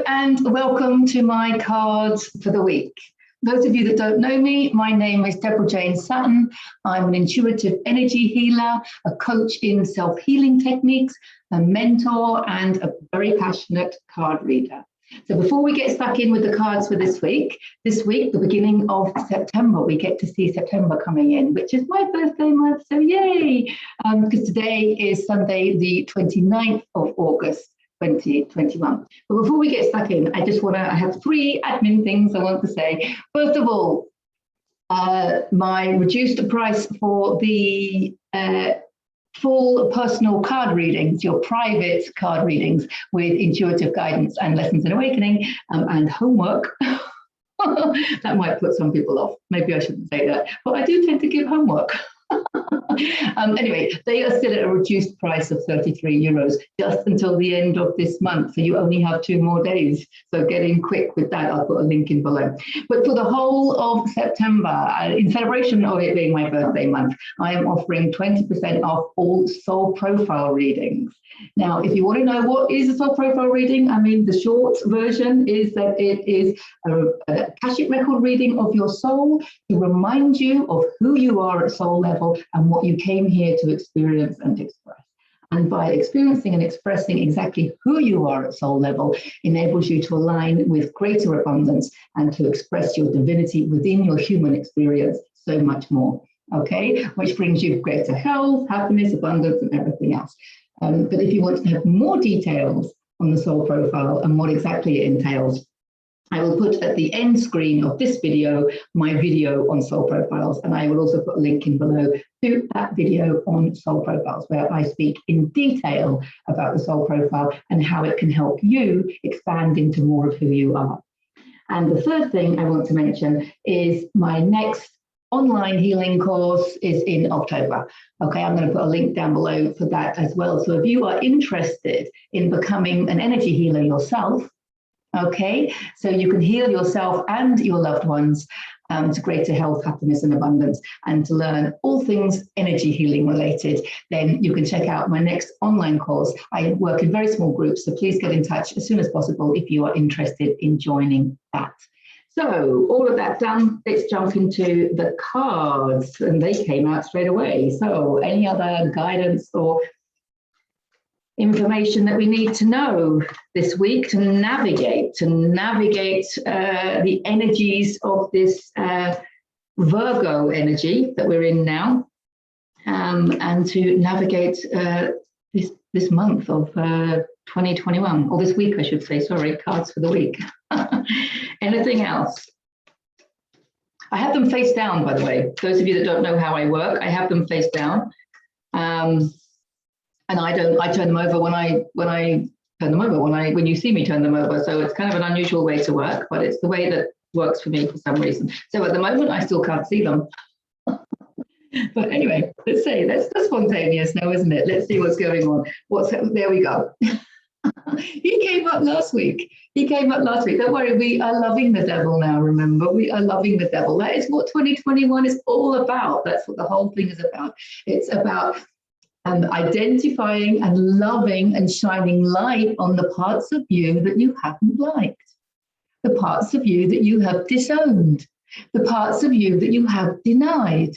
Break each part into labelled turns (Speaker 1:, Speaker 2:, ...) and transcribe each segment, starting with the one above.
Speaker 1: and welcome to my cards for the week. Those of you that don't know me, my name is Deborah Jane Sutton. I'm an intuitive energy healer, a coach in self-healing techniques, a mentor, and a very passionate card reader. So before we get stuck in with the cards for this week, the beginning of September, we get to see September coming in, which is my birthday month, so yay! Because today is Sunday, the 29th of August, 2021. But before we get stuck in, I have three admin things I want to say. First of all, my reduced price for the full personal card readings, your private card readings with intuitive guidance and lessons in awakening and homework. That might put some people off. Maybe I shouldn't say that, but I do tend to give homework. Anyway, they are still at a reduced price of €33 just until the end of this month. So you only have 2 more days. So get in quick with that. I'll put a link in below. But for the whole of September, in celebration of it being my birthday month, I am offering 20% off all soul profile readings. Now, if you want to know what is a soul profile reading, I mean, the short version is that it is a Akashic record reading of your soul to remind you of who you are at soul level and what you came here to experience and express. And by experiencing and expressing exactly who you are at soul level enables you to align with greater abundance and to express your divinity within your human experience so much more, okay? Which brings you greater health, happiness, abundance, and everything else. But if you want to have more details on the soul profile and what exactly it entails, I will put at the end screen of this video, my video on soul profiles, and I will also put a link in below to that video on soul profiles, where I speak in detail about the soul profile and how it can help you expand into more of who you are. And the third thing I want to mention is my next online healing course is in October. Okay, I'm going to put a link down below for that as well. So if you are interested in becoming an energy healer yourself, okay, so you can heal yourself and your loved ones to greater health, happiness, and abundance, and to learn all things energy healing related, then you can check out my next online course. I work in very small groups, so please get in touch as soon as possible if you are interested in joining that. So all of that done, let's jump into the cards, and they came out straight away. So any other guidance or information that we need to know this week to navigate the energies of this Virgo energy that we're in now, and to navigate this month of 2021, or this week, I should say, sorry, cards for the week. Anything else? I have them face down, by the way. Those of you that don't know how I work, I have them face down. And I turn them over when you see me turn them over. So it's kind of an unusual way to work, but it's the way that works for me for some reason. So at the moment, I still can't see them. But anyway, let's see. That's spontaneous now, isn't it? Let's see what's going on. There we go. He came up last week. Don't worry, we are loving the devil now, remember? We are loving the devil. That is what 2021 is all about. That's what the whole thing is about. It's about identifying and loving and shining light on the parts of you that you haven't liked, the parts of you that you have disowned, the parts of you that you have denied.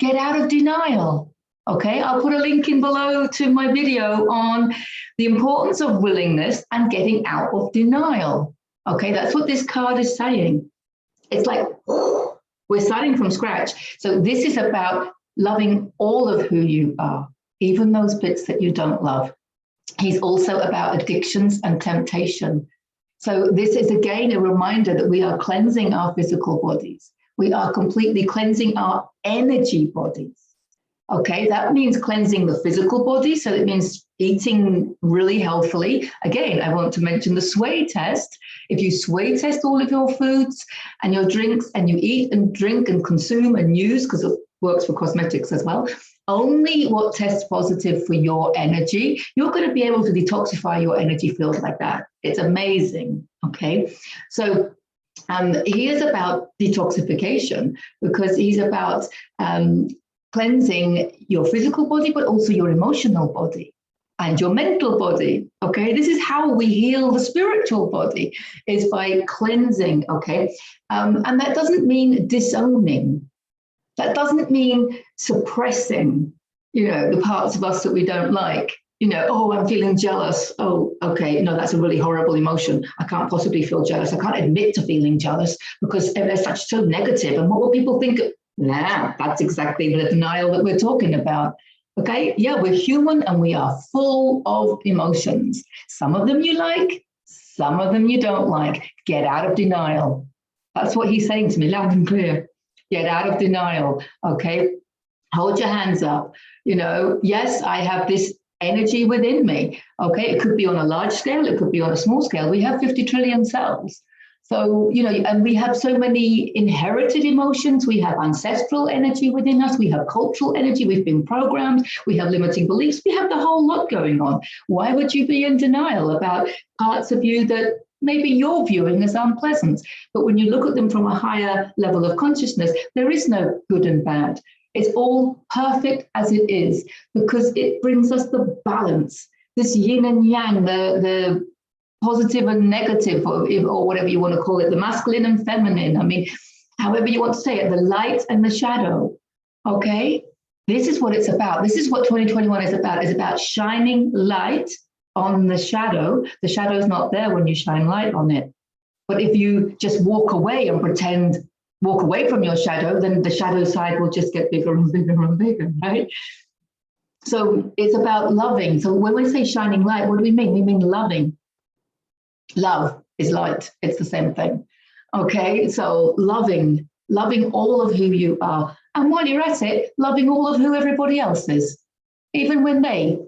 Speaker 1: Get out of denial. Okay, I'll put a link in below to my video on the importance of willingness and getting out of denial. Okay, that's what this card is saying. It's like, we're starting from scratch. So this is about loving all of who you are, even those bits that you don't love. He's also about addictions and temptation. So this is again a reminder that we are cleansing our physical bodies. We are completely cleansing our energy bodies. Okay, that means cleansing the physical body. So it means eating really healthily. Again, I want to mention the sway test. If you sway test all of your foods and your drinks, and you eat and drink and consume and use, because it works for cosmetics as well, only what tests positive for your energy, you're going to be able to detoxify your energy field like that. It's amazing. Okay, so he is about detoxification, because he's about cleansing your physical body, but also your emotional body. and your mental body. Okay, this is how we heal the spiritual body, is by cleansing. Okay, and that doesn't mean disowning. That doesn't mean suppressing, the parts of us that we don't like. Oh, I'm feeling jealous. Oh, okay, no, that's a really horrible emotion. I can't possibly feel jealous. I can't admit to feeling jealous because they're so negative. And what will people think? Nah, that's exactly the denial that we're talking about. Okay, yeah, we're human and we are full of emotions. Some of them you like, some of them you don't like. Get out of denial. That's what he's saying to me, loud and clear. Get out of denial, okay? Hold your hands up. Yes, I have this energy within me, okay? It could be on a large scale, it could be on a small scale. We have 50 trillion cells. So, and we have so many inherited emotions. We have ancestral energy within us. We have cultural energy. We've been programmed. We have limiting beliefs. We have the whole lot going on. Why would you be in denial about parts of you that maybe you're viewing as unpleasant? But when you look at them from a higher level of consciousness, there is no good and bad. It's all perfect as it is, because it brings us the balance, this yin and yang, the positive and negative, or whatever you want to call it, the masculine and feminine. I mean, however you want to say it, the light and the shadow. Okay, this is what it's about. This is what 2021 is about. It's about shining light on the shadow. The shadow is not there when you shine light on it. But if you just walk away and walk away from your shadow, then the shadow side will just get bigger and bigger and bigger, right? So it's about loving. So when we say shining light, what do we mean? We mean loving. Love is light. It's the same thing. Okay, so loving all of who you are. And while you're at it, loving all of who everybody else is, even when they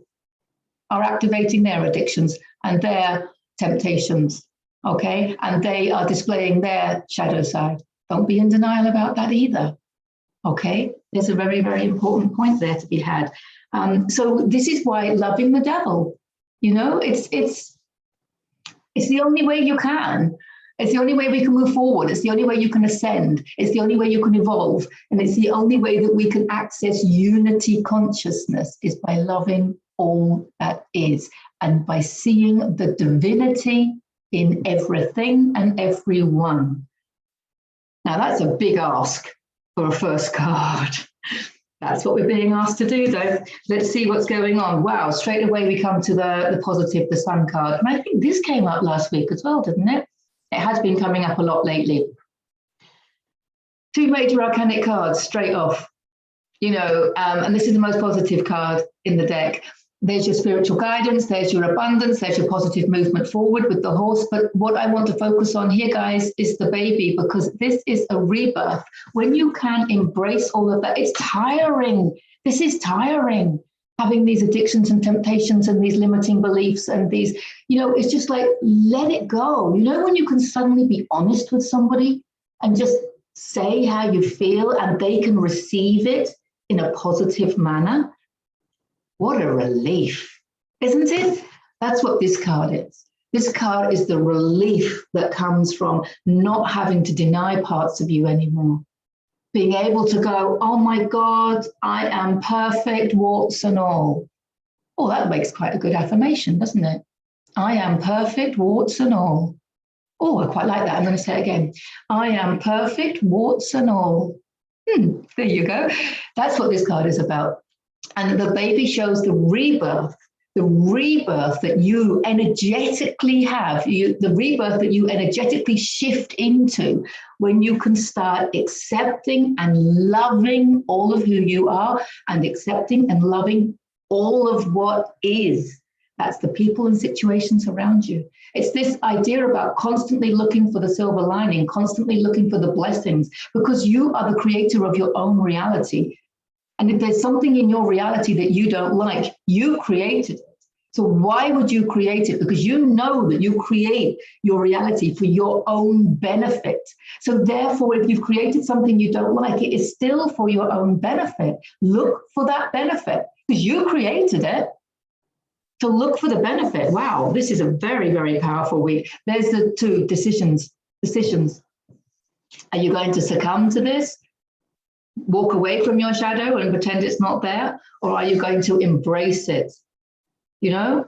Speaker 1: are activating their addictions and their temptations, okay? And they are displaying their shadow side. Don't be in denial about that either, okay? There's a very, very important point there to be had. So this is why loving the devil, it's the only way you can. It's the only way we can move forward. It's the only way you can ascend. It's the only way you can evolve. And it's the only way that we can access unity consciousness, is by loving all that is, and by seeing the divinity in everything and everyone. Now, that's a big ask for a first card. That's what we're being asked to do, though. Let's see what's going on. Wow, straight away we come to the positive, the sun card. And I think this came up last week as well, didn't it? It has been coming up a lot lately. Two major arcanic cards straight off, and this is the most positive card in the deck. There's your spiritual guidance, there's your abundance, there's your positive movement forward with the horse. But what I want to focus on here, guys, is the baby, because this is a rebirth. When you can embrace all of that, it's tiring. This is tiring, having these addictions and temptations and these limiting beliefs and these, it's just like, let it go. When you can suddenly be honest with somebody and just say how you feel and they can receive it in a positive manner. What a relief, isn't it? That's what this card is. This card is the relief that comes from not having to deny parts of you anymore. Being able to go, oh my God, I am perfect, warts and all. Oh, that makes quite a good affirmation, doesn't it? I am perfect, warts and all. Oh, I quite like that. I'm going to say it again. I am perfect, warts and all. There you go. That's what this card is about. And the baby shows the rebirth that you energetically have, the rebirth that you energetically shift into when you can start accepting and loving all of who you are, and accepting and loving all of what is. That's the people and situations around you. It's this idea about constantly looking for the silver lining, constantly looking for the blessings, because you are the creator of your own reality. And if there's something in your reality that you don't like, you created it. So why would you create it? Because you know that you create your reality for your own benefit. So therefore, if you've created something you don't like, it is still for your own benefit. Look for that benefit because you created it. So look for the benefit. Wow, this is a very, very powerful week. There's the two decisions. Are you going to succumb to this? Walk away from your shadow and pretend it's not there? Or are you going to embrace it? you know?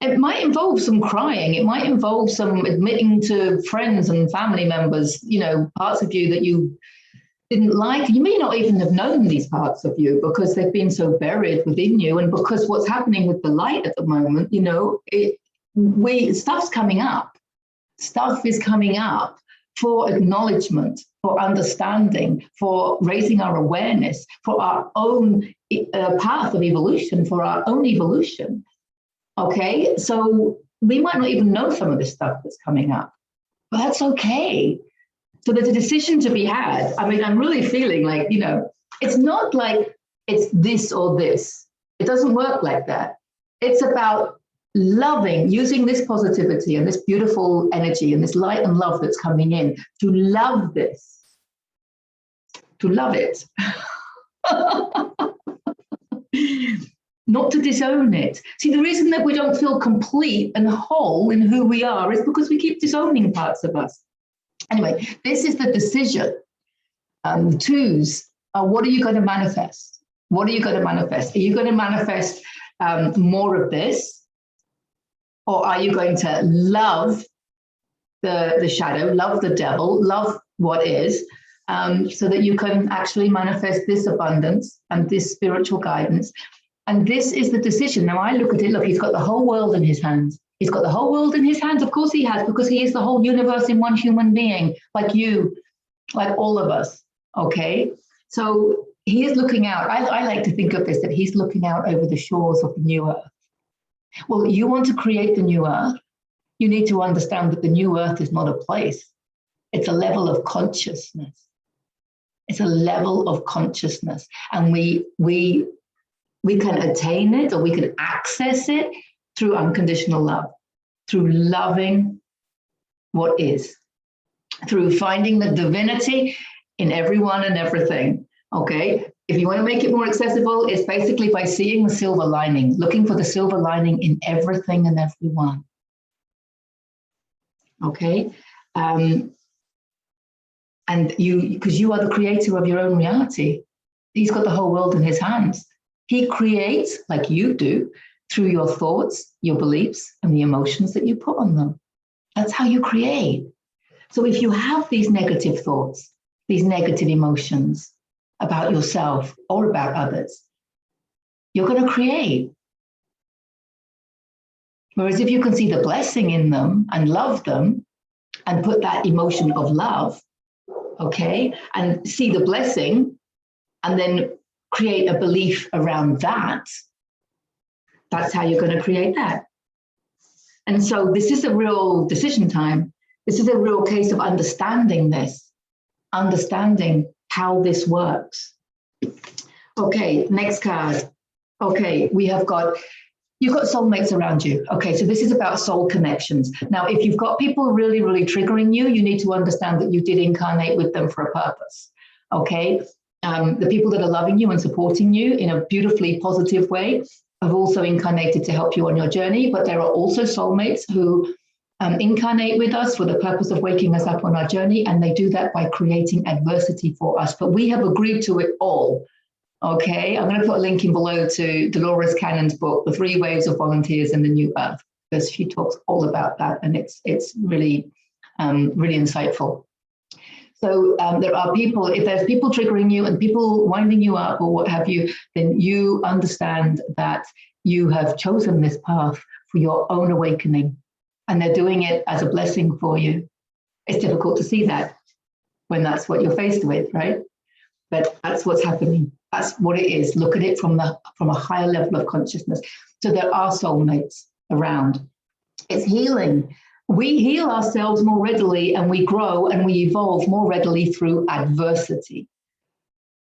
Speaker 1: It might involve some crying. It might involve some admitting to friends and family members, parts of you that you didn't like. You may not even have known these parts of you because they've been so buried within you. And because what's happening with the light at the moment, stuff's coming up. Stuff is coming up for acknowledgement, for understanding, for raising our awareness, for our own path of evolution, for our own evolution. Okay, so we might not even know some of this stuff that's coming up, but that's okay. So there's a decision to be had. I mean, I'm really feeling like, it's not like it's this or this. It doesn't work like that. It's about loving, using this positivity and this beautiful energy and this light and love that's coming in to love this, to love it. Not to disown it. See, the reason that we don't feel complete and whole in who we are is because we keep disowning parts of us. Anyway, this is the decision. The twos are, what are you going to manifest? What are you going to manifest? Are you going to manifest more of this? Or are you going to love the shadow, love the devil, love what is, so that you can actually manifest this abundance and this spiritual guidance? And this is the decision. Now I look at it, look, he's got the whole world in his hands. He's got the whole world in his hands. Of course he has, because he is the whole universe in one human being, like you, like all of us, okay? So he is looking out. I like to think of this, that he's looking out over the shores of the new earth. Well, you want to create the new earth. You need to understand that the new earth is not a place. It's a level of consciousness. It's a level of consciousness. And we can attain it, or we can access it through unconditional love, through loving what is, through finding the divinity in everyone and everything, okay? If you want to make it more accessible, it's basically by seeing the silver lining, looking for the silver lining in everything and everyone, okay? And because you are the creator of your own reality. He's got the whole world in his hands. He creates, like you do, through your thoughts, your beliefs, and the emotions that you put on them. That's how you create. So if you have these negative thoughts, these negative emotions about yourself or about others, you're going to create. Whereas if you can see the blessing in them and love them and put that emotion of love, okay, and see the blessing and then create a belief around that, that's how you're going to create that. And so this is a real decision time. This is a real case of understanding this, understanding how this works. Okay, next card. Okay, you've got soulmates around you. Okay, so this is about soul connections. Now, if you've got people really, really triggering you, you need to understand that you did incarnate with them for a purpose. Okay, the people that are loving you and supporting you in a beautifully positive way have also incarnated to help you on your journey, but there are also soulmates who incarnate with us for the purpose of waking us up on our journey, and they do that by creating adversity for us. But we have agreed to it all. Okay, I'm going to put a link in below to Dolores Cannon's book, The 3 Waves of Volunteers in the New Earth, because she talks all about that, and it's really, really insightful. So there are people, if there's people triggering you and people winding you up or what have you, then you understand that you have chosen this path for your own awakening, and they're doing it as a blessing for you. It's difficult to see that when that's what you're faced with, right? But that's what's happening. That's what it is. Look at it from a higher level of consciousness. So there are soulmates around. It's healing. We heal ourselves more readily, and we grow and we evolve more readily through adversity.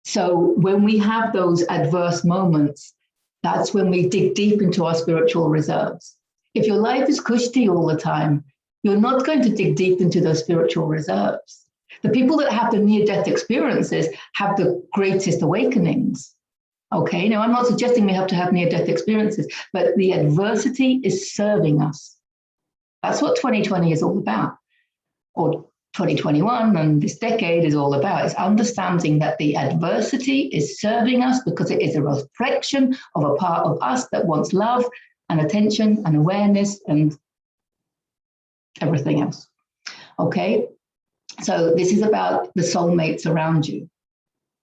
Speaker 1: So when we have those adverse moments, that's when we dig deep into our spiritual reserves. If your life is cushy all the time, you're not going to dig deep into those spiritual reserves. The people that have the near-death experiences have the greatest awakenings. Okay, now I'm not suggesting we have to have near-death experiences, but the adversity is serving us. That's what 2020 is all about, or 2021 and this decade is all about. It's understanding that the adversity is serving us because it is a reflection of a part of us that wants love, and attention and awareness and everything else. Okay, so this is about the soulmates around you.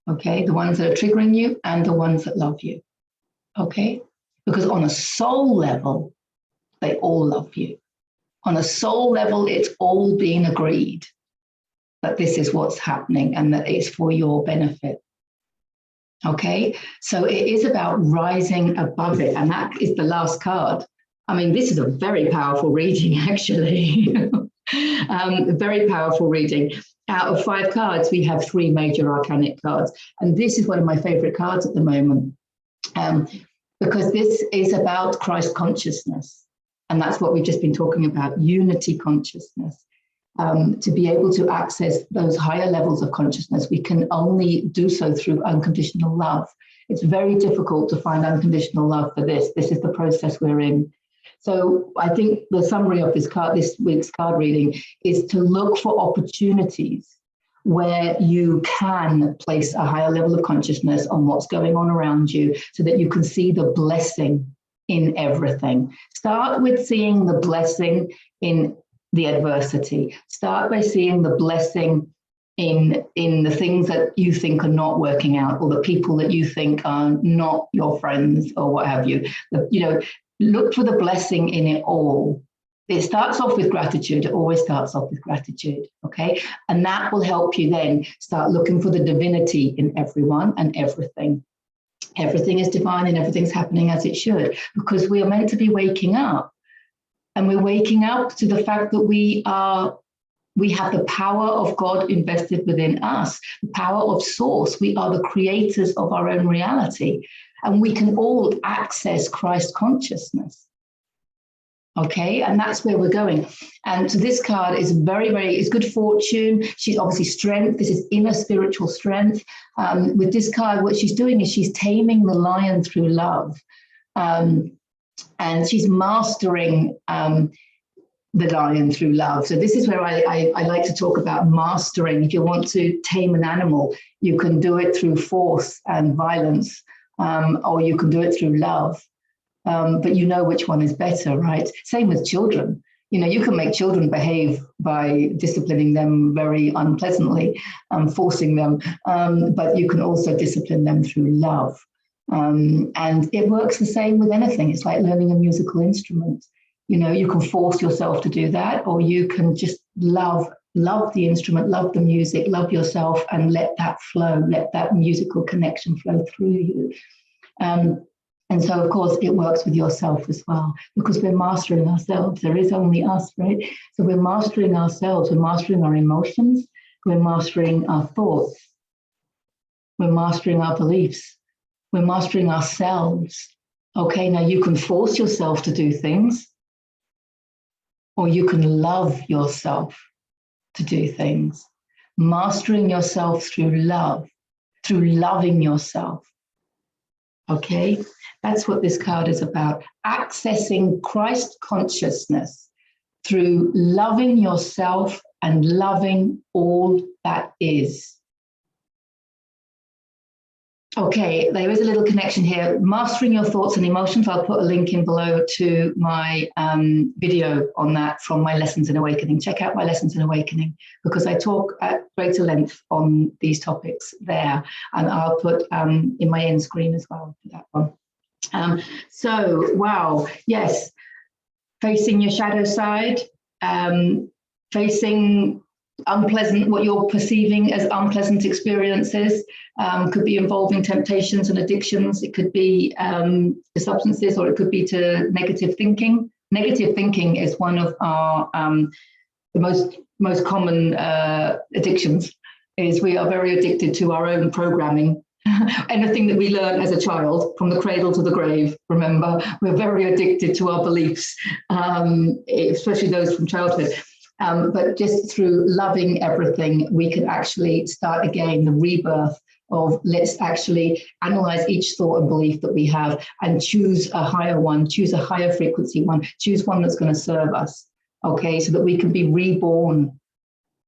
Speaker 1: Okay, the ones that are triggering you and the ones that love you. Okay, because on a soul level, they all love you. On a soul level, it's all been agreed that this is what's happening and that it's for your benefit. Okay, so it is about rising above it, and that is the last card. I mean, this is a very powerful reading, actually. Very powerful reading. Out of 5 cards, we have 3 major arcanic cards, and this is one of my favorite cards at the moment, because this is about Christ consciousness, and that's what we've just been talking about, unity consciousness. To be able to access those higher levels of consciousness, we can only do so through unconditional love. It's very difficult to find unconditional love for this. This is the process we're in. So I think the summary of this week's card reading is to look for opportunities where you can place a higher level of consciousness on what's going on around you so that you can see the blessing in everything. Start with seeing the blessing in the adversity. Start by seeing the blessing in the things that you think are not working out, or the people that you think are not your friends, or what have you. Look for the blessing in it all. It starts off with gratitude. It always starts off with gratitude, okay? And that will help you then start looking for the divinity in everyone and everything. Everything is divine and everything's happening as it should, because we are meant to be waking up. And we're waking up to the fact that we have the power of God invested within us, the power of source. We are the creators of our own reality, and we can all access Christ consciousness. Okay, and that's where we're going. And so this card is it's good fortune. She's obviously strength. This is inner spiritual strength. With this card, what she's doing is she's taming the lion through love. And she's mastering the lion through love. So this is where I like to talk about mastering. If you want to tame an animal, you can do it through force and violence, or you can do it through love. But you know which one is better, right? Same with children. You can make children behave by disciplining them very unpleasantly, forcing them, but you can also discipline them through love. And it works the same with anything. It's like learning a musical instrument. You can force yourself to do that, or you can just love the instrument, love the music, love yourself, and let that flow, let that musical connection flow through you. And so, of course, it works with yourself as well, because we're mastering ourselves. There is only us, right? So we're mastering ourselves. We're mastering our emotions. We're mastering our thoughts. We're mastering our beliefs. We're mastering ourselves. Okay, now you can force yourself to do things, or you can love yourself to do things. Mastering yourself through love, through loving yourself. Okay, that's what this card is about. Accessing Christ consciousness through loving yourself and loving all that is. Okay, there is a little connection here. Mastering your thoughts and emotions. I'll put a link in below to my video on that from my Lessons in Awakening. Check out my Lessons in Awakening, because I talk at greater length on these topics there. And I'll put in my end screen as well for that one. So, wow, yes, facing your shadow side, facing what you're perceiving as unpleasant experiences, could be involving temptations and addictions. It could be to substances, or it could be to negative thinking. Negative thinking is one of our the most common addictions. Is we are very addicted to our own programming. Anything that we learn as a child, from the cradle to the grave, remember, we're very addicted to our beliefs, especially those from childhood. But just through loving everything, we can actually start again the rebirth of, let's actually analyze each thought and belief that we have and choose a higher one, choose a higher frequency one, choose one that's going to serve us, okay, so that we can be reborn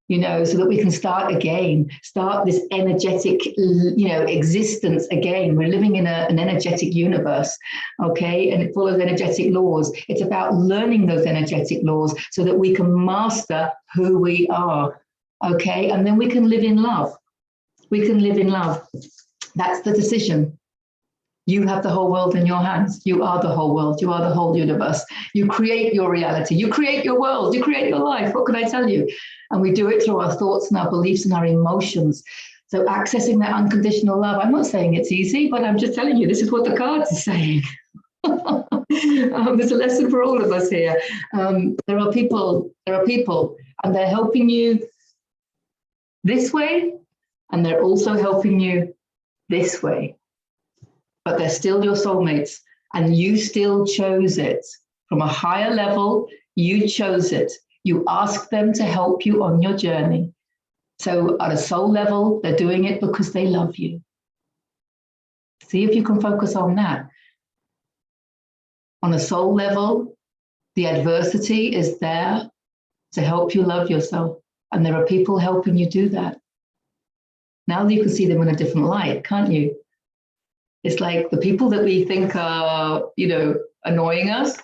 Speaker 1: so that we can start again, start this energetic, existence again. We're living in an energetic universe, okay? And it follows energetic laws. It's about learning those energetic laws so that we can master who we are, okay? And then we can live in love. We can live in love. That's the decision. You have the whole world in your hands. You are the whole world. You are the whole universe. You create your reality. You create your world. You create your life. What can I tell you? And we do it through our thoughts and our beliefs and our emotions. So accessing that unconditional love, I'm not saying it's easy, but I'm just telling you, this is what the cards are saying. There's a lesson for all of us here. There are people, and they're helping you this way, and they're also helping you this way. But they're still your soulmates, and you still chose it. From a higher level, you chose it. You asked them to help you on your journey. So at a soul level, they're doing it because they love you. See if you can focus on that. On a soul level, the adversity is there to help you love yourself. And there are people helping you do that. Now you can see them in a different light, can't you? It's like the people that we think are, annoying us.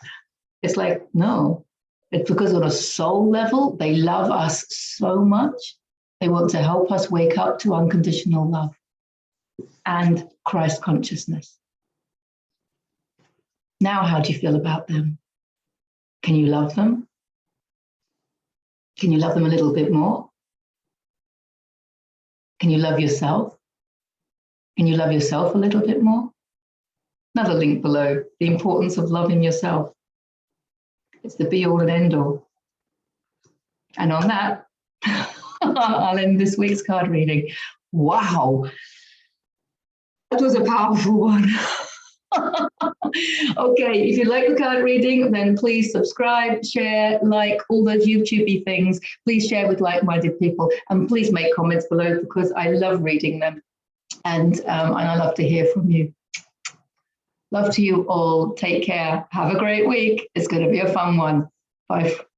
Speaker 1: It's like, no, it's because on a soul level, they love us so much. They want to help us wake up to unconditional love and Christ consciousness. Now, how do you feel about them? Can you love them? Can you love them a little bit more? Can you love yourself? Can you love yourself a little bit more? Another link below, the importance of loving yourself. It's the be all and end all. And on that, I'll end this week's card reading. Wow, that was a powerful one. Okay, if you like the card reading, then please subscribe, share, like, all those YouTube-y things. Please share with like-minded people, and please make comments below because I love reading them. And I love to hear from you. Love to you all. Take care. Have a great week. It's going to be a fun one. Bye.